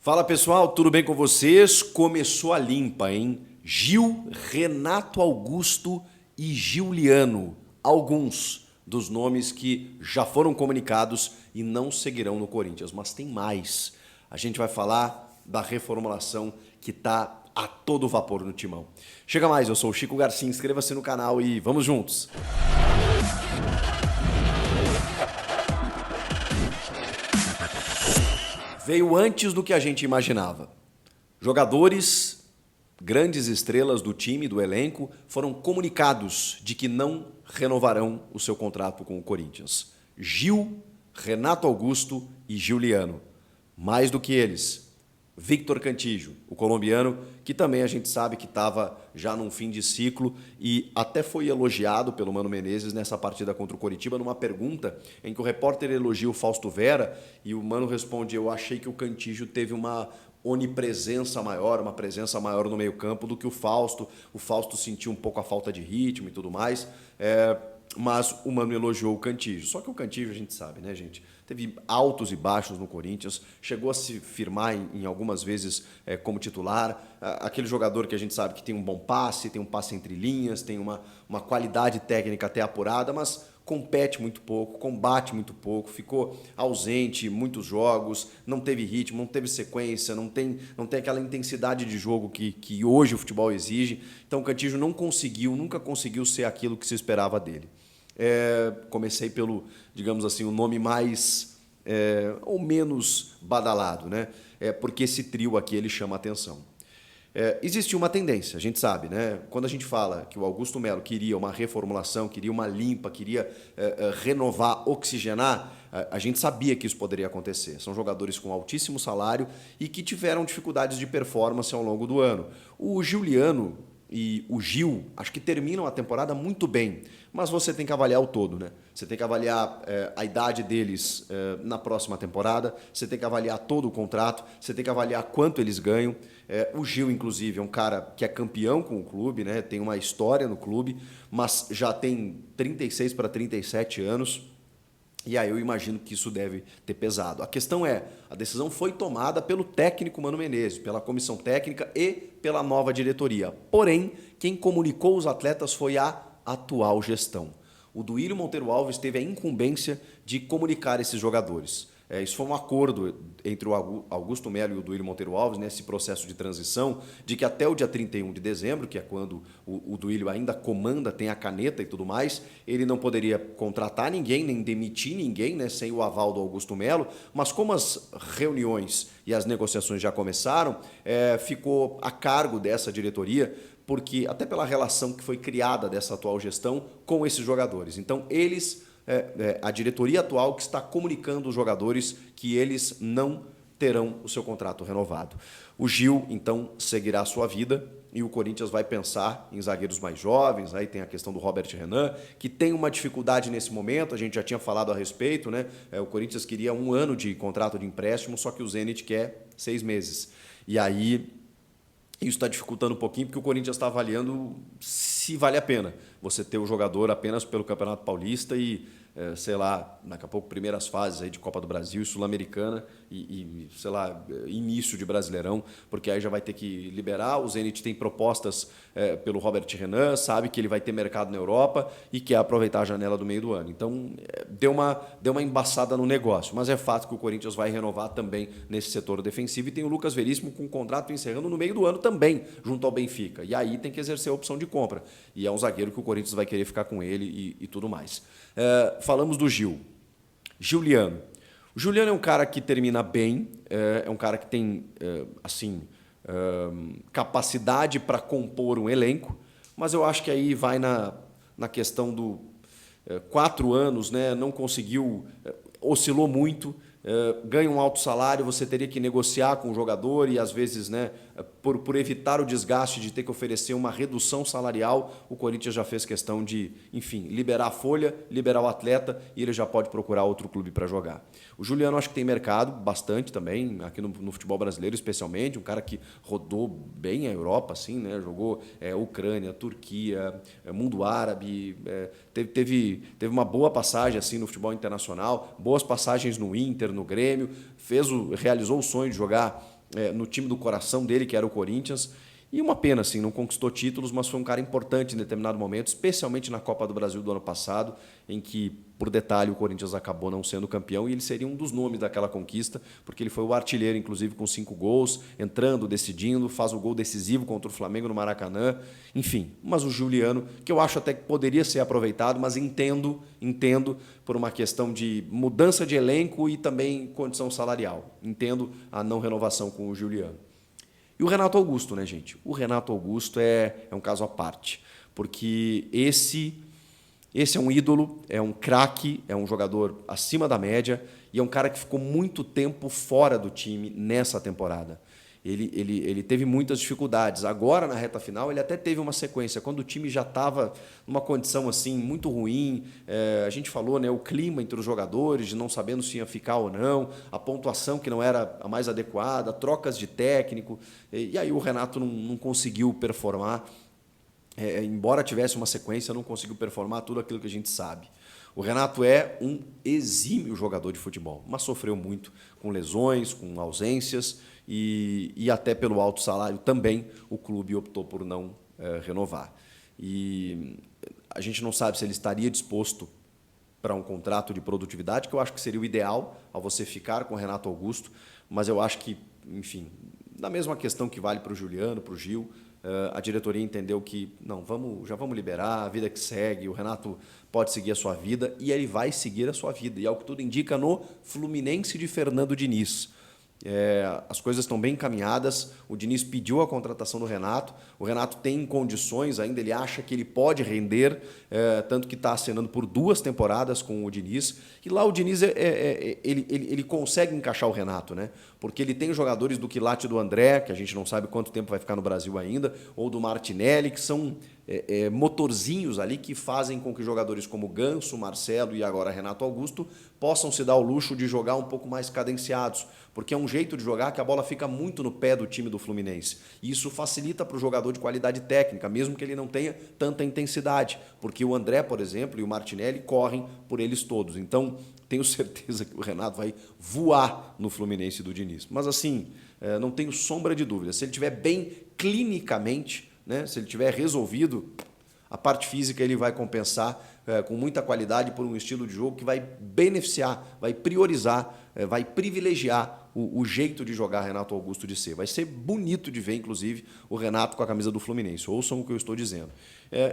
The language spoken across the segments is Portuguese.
Fala pessoal, tudo bem com vocês? Começou a limpa, hein? Gil, Renato Augusto e Giuliano. Alguns dos nomes que já foram comunicados e não seguirão no Corinthians, mas tem mais. A gente vai falar da reformulação que está a todo vapor no Timão. Chega mais, eu sou o Chico Garcia, inscreva-se no canal e vamos juntos! Veio antes do que a gente imaginava. Jogadores, grandes estrelas do time, do elenco, foram comunicados de que não renovarão o seu contrato com o Corinthians. Gil, Renato Augusto e Giuliano. Mais do que eles, Victor Cantillo, o colombiano, que também a gente sabe que estava já num fim de ciclo e até foi elogiado pelo Mano Menezes nessa partida contra o Coritiba, numa pergunta em que o repórter elogia o Fausto Vera e o Mano responde: eu achei que o Cantillo teve uma onipresença maior, uma presença maior no meio-campo do que o Fausto. O Fausto sentiu um pouco a falta de ritmo e tudo mais. Mas o Mano elogiou o Cantillo. Só que o Cantillo, a gente sabe, né, gente? Teve altos e baixos no Corinthians, chegou a se firmar em algumas vezes como titular. Aquele jogador que a gente sabe que tem um bom passe, tem um passe entre linhas, tem uma qualidade técnica até apurada, mas compete muito pouco, combate muito pouco, ficou ausente em muitos jogos, não teve ritmo, não teve sequência, não tem aquela intensidade de jogo que hoje o futebol exige. Então o Cantillo nunca conseguiu ser aquilo que se esperava dele. Comecei pelo, digamos assim, o nome mais ou menos badalado, né? Porque esse trio aqui ele chama a atenção. Existe uma tendência, a gente sabe, né? Quando a gente fala que o Augusto Melo queria uma reformulação, queria uma limpa, queria renovar, oxigenar, a gente sabia que isso poderia acontecer. São jogadores com altíssimo salário e que tiveram dificuldades de performance ao longo do ano. O Giuliano e o Gil, acho que terminam a temporada muito bem, mas você tem que avaliar o todo, né? Você tem que avaliar a idade deles na próxima temporada, você tem que avaliar todo o contrato, você tem que avaliar quanto eles ganham. O Gil, inclusive, é um cara que é campeão com o clube, né? Tem uma história no clube, mas já tem 36 para 37 anos. E aí eu imagino que isso deve ter pesado. A questão é, a decisão foi tomada pelo técnico Mano Menezes, pela comissão técnica e pela nova diretoria. Porém, quem comunicou os atletas foi a atual gestão. O Duílio Monteiro Alves teve a incumbência de comunicar esses jogadores. Isso foi um acordo entre o Augusto Melo e o Duílio Monteiro Alves, nesse processo de transição, de que até o dia 31 de dezembro, que é quando o Duílio ainda comanda, tem a caneta e tudo mais, ele não poderia contratar ninguém, nem demitir ninguém, né, sem o aval do Augusto Melo, mas como as reuniões e as negociações já começaram, ficou a cargo dessa diretoria, porque até pela relação que foi criada dessa atual gestão com esses jogadores. Então, a diretoria atual que está comunicando os jogadores que eles não terão o seu contrato renovado. O Gil, então, seguirá a sua vida e o Corinthians vai pensar em zagueiros mais jovens. Aí tem a questão do Robert Renan, que tem uma dificuldade nesse momento, a gente já tinha falado a respeito, né? O Corinthians queria 1 ano de contrato de empréstimo, só que o Zenit quer 6 meses. E aí isso está dificultando um pouquinho, porque o Corinthians está avaliando se vale a pena você ter o jogador apenas pelo Campeonato Paulista e, sei lá, daqui a pouco primeiras fases aí de Copa do Brasil, Sul-Americana e, sei lá, início de Brasileirão, porque aí já vai ter que liberar. O Zenit tem propostas pelo Robert Renan, sabe que ele vai ter mercado na Europa e quer aproveitar a janela do meio do ano. Então, deu uma embaçada no negócio, mas é fato que o Corinthians vai renovar também nesse setor defensivo e tem o Lucas Veríssimo com um contrato encerrando no meio do ano também, junto ao Benfica. E aí tem que exercer a opção de compra. E é um zagueiro que o Corinthians vai querer ficar com ele e tudo mais. Falamos do Gil. Giuliano. O Giuliano é um cara que termina bem, é um cara que tem capacidade para compor um elenco, mas eu acho que aí vai na questão do 4 anos, né, não conseguiu, oscilou muito, ganha um alto salário, você teria que negociar com o jogador e às vezes, né, por evitar o desgaste de ter que oferecer uma redução salarial, o Corinthians já fez questão de, enfim, liberar a folha, liberar o atleta e ele já pode procurar outro clube para jogar. O Giuliano acho que tem mercado bastante também, aqui no futebol brasileiro especialmente, um cara que rodou bem a Europa, assim, né, jogou Ucrânia, Turquia, mundo árabe, teve uma boa passagem assim no futebol internacional, boas passagens no Inter, no Grêmio, realizou o sonho de jogar no time do coração dele, que era o Corinthians. E uma pena, assim, não conquistou títulos, mas foi um cara importante em determinado momento, especialmente na Copa do Brasil do ano passado, em que, por detalhe, o Corinthians acabou não sendo campeão e ele seria um dos nomes daquela conquista, porque ele foi o artilheiro, inclusive, com 5 gols, entrando, decidindo, faz o gol decisivo contra o Flamengo no Maracanã. Enfim, mas o Juliano, que eu acho até que poderia ser aproveitado, mas entendo por uma questão de mudança de elenco e também condição salarial. Entendo a não renovação com o Juliano. E o Renato Augusto, né, gente? O Renato Augusto é um caso à parte, porque esse é um ídolo, é um craque, é um jogador acima da média e é um cara que ficou muito tempo fora do time nessa temporada. Ele teve muitas dificuldades. Agora, na reta final, ele até teve uma sequência. Quando o time já estava numa condição assim muito ruim, a gente falou, né, o clima entre os jogadores, de não sabendo se ia ficar ou não, a pontuação que não era a mais adequada, trocas de técnico. E aí o Renato não conseguiu performar. Embora tivesse uma sequência, não conseguiu performar tudo aquilo que a gente sabe. O Renato é um exímio jogador de futebol, mas sofreu muito com lesões, com ausências e até pelo alto salário também o clube optou por não renovar. E a gente não sabe se ele estaria disposto para um contrato de produtividade, que eu acho que seria o ideal ao você ficar com o Renato Augusto, mas eu acho que, enfim, na mesma questão que vale para o Juliano, para o Gil, a diretoria entendeu que não, já vamos liberar, a vida que segue, o Renato pode seguir a sua vida e ele vai seguir a sua vida. E ao que tudo indica no Fluminense de Fernando Diniz. As coisas estão bem encaminhadas, o Diniz pediu a contratação do Renato, o Renato tem condições ainda, ele acha que ele pode render, tanto que está assinando por 2 temporadas com o Diniz, e lá o Diniz ele consegue encaixar o Renato, né? Porque ele tem jogadores do quilate do André, que a gente não sabe quanto tempo vai ficar no Brasil ainda, ou do Martinelli, que são motorzinhos ali que fazem com que jogadores como Ganso, Marcelo e agora Renato Augusto possam se dar o luxo de jogar um pouco mais cadenciados, porque é um jeito de jogar que a bola fica muito no pé do time do Fluminense. E isso facilita para o jogador de qualidade técnica, mesmo que ele não tenha tanta intensidade, porque o André, por exemplo, e o Martinelli correm por eles todos. Então, tenho certeza que o Renato vai voar no Fluminense do Diniz. Mas assim, não tenho sombra de dúvida. Se ele estiver bem clinicamente, né, se ele tiver resolvido, a parte física ele vai compensar com muita qualidade por um estilo de jogo que vai beneficiar, vai priorizar, vai privilegiar o jeito de jogar Renato Augusto de ser. Vai ser bonito de ver, inclusive, o Renato com a camisa do Fluminense. Ouçam o que eu estou dizendo.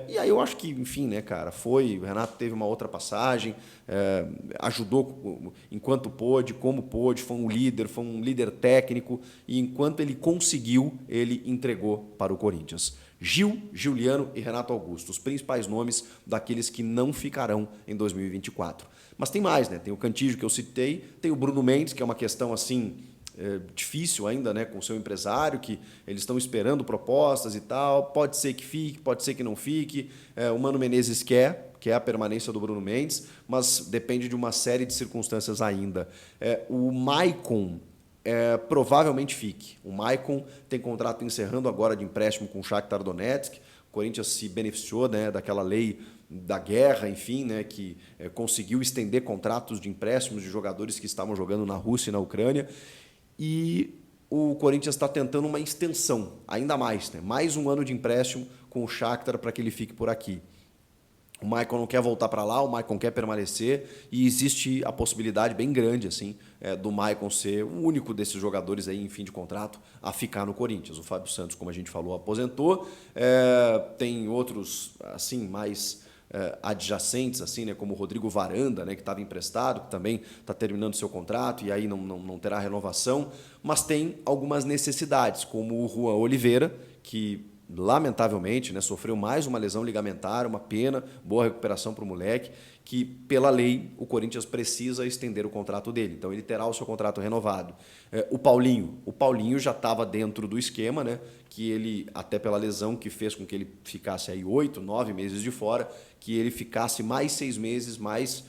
E aí eu acho que, enfim, né, cara, o Renato teve uma outra passagem, ajudou enquanto pôde, como pôde, foi um líder técnico, e enquanto ele conseguiu, ele entregou para o Corinthians. Gil, Juliano e Renato Augusto, os principais nomes daqueles que não ficarão em 2024. Mas tem mais, né? Tem o Cantígio que eu citei, tem o Bruno Mendes, que é uma questão assim difícil ainda, né, com o seu empresário, que eles estão esperando propostas e tal. Pode ser que fique, pode ser que não fique. O Mano Menezes quer a permanência do Bruno Mendes, mas depende de uma série de circunstâncias ainda. O Maicon provavelmente fique. O Maicon tem contrato encerrando agora de empréstimo com o Shakhtar Donetsk. O Corinthians se beneficiou, né, daquela lei da guerra, enfim, né, que conseguiu estender contratos de empréstimos de jogadores que estavam jogando na Rússia e na Ucrânia. E o Corinthians está tentando uma extensão, ainda mais, né, mais um ano de empréstimo com o Shakhtar para que ele fique por aqui. O Maicon não quer voltar para lá, o Maicon quer permanecer e existe a possibilidade bem grande assim, do Maicon ser o único desses jogadores aí em fim de contrato a ficar no Corinthians. O Fábio Santos, como a gente falou, aposentou. Tem outros assim mais adjacentes, assim, né, como o Rodrigo Varanda, né, que estava emprestado, que também está terminando seu contrato e aí não terá renovação. Mas tem algumas necessidades, como o Juan Oliveira, que lamentavelmente, né, sofreu mais uma lesão ligamentar, uma pena, boa recuperação para o moleque, que pela lei o Corinthians precisa estender o contrato dele, então ele terá o seu contrato renovado. O Paulinho já estava dentro do esquema, né, que ele, até pela lesão que fez com que ele ficasse aí 8, 9 meses de fora, que ele ficasse mais 6 meses, mais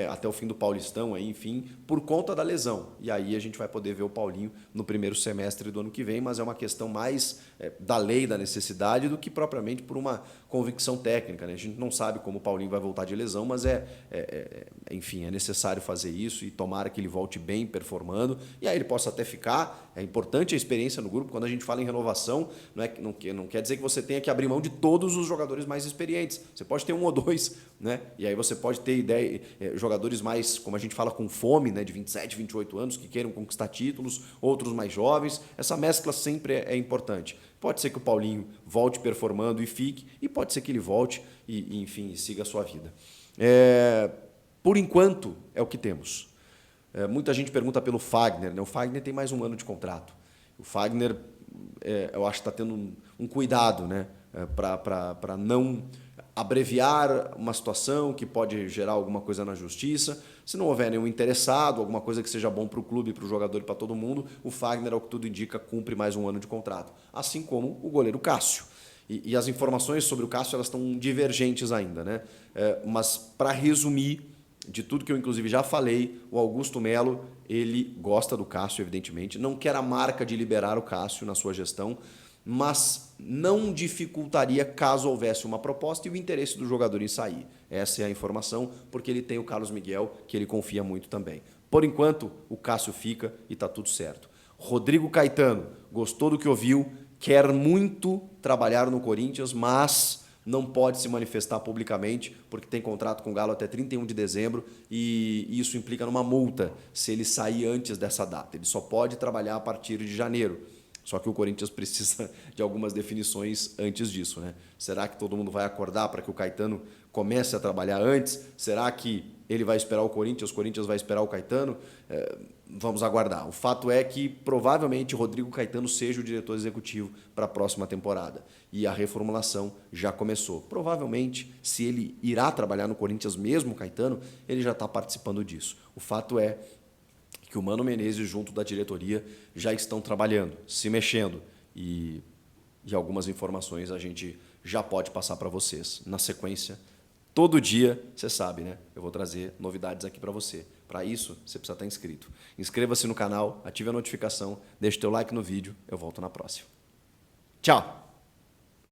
até o fim do Paulistão, aí, enfim, por conta da lesão. E aí a gente vai poder ver o Paulinho no primeiro semestre do ano que vem, mas é uma questão mais da lei, da necessidade, do que propriamente por uma convicção técnica, né? A gente não sabe como o Paulinho vai voltar de lesão, mas enfim, é necessário fazer isso e tomara que ele volte bem, performando, e aí ele possa até ficar. É importante a experiência no grupo. Quando a gente fala em renovação, não quer dizer que você tenha que abrir mão de todos os jogadores mais experientes. Você pode ter um ou dois, né? E aí você pode ter jogadores mais, como a gente fala, com fome, né? De 27, 28 anos, que queiram conquistar títulos, outros mais jovens. Essa mescla sempre é importante. Pode ser que o Paulinho volte performando e fique, e pode ser que ele volte e enfim, siga a sua vida. Por enquanto, é o que temos. Muita gente pergunta pelo Fagner, né? O Fagner tem mais um ano de contrato. O Fagner, eu acho que está tendo um cuidado, né? Para não abreviar uma situação que pode gerar alguma coisa na justiça. Se não houver nenhum interessado, alguma coisa que seja bom para o clube, para o jogador e para todo mundo, o Fagner, ao que tudo indica, cumpre mais um ano de contrato. Assim como o goleiro Cássio. E as informações sobre o Cássio elas estão divergentes ainda, né? Mas, para resumir, de tudo que eu inclusive já falei, o Augusto Melo, ele gosta do Cássio, evidentemente, não quer a marca de liberar o Cássio na sua gestão, mas não dificultaria caso houvesse uma proposta e o interesse do jogador em sair. Essa é a informação, porque ele tem o Carlos Miguel, que ele confia muito também. Por enquanto, o Cássio fica e está tudo certo. Rodrigo Caetano, gostou do que ouviu, quer muito trabalhar no Corinthians, mas não pode se manifestar publicamente, porque tem contrato com o Galo até 31 de dezembro e isso implica numa multa se ele sair antes dessa data. Ele só pode trabalhar a partir de janeiro. Só que o Corinthians precisa de algumas definições antes disso, né? Será que todo mundo vai acordar para que o Caetano comece a trabalhar antes? Será que ele vai esperar o Corinthians vai esperar o Caetano? Vamos aguardar. O fato é que provavelmente Rodrigo Caetano seja o diretor executivo para a próxima temporada. E a reformulação já começou. Provavelmente, se ele irá trabalhar no Corinthians mesmo, Caetano, ele já está participando disso. O fato é que o Mano Menezes, junto da diretoria, já estão trabalhando, se mexendo. E algumas informações a gente já pode passar para vocês. Na sequência, todo dia, você sabe, né? Eu vou trazer novidades aqui para você. Para isso, você precisa estar inscrito. Inscreva-se no canal, ative a notificação, deixe o teu like no vídeo. Eu volto na próxima. Tchau!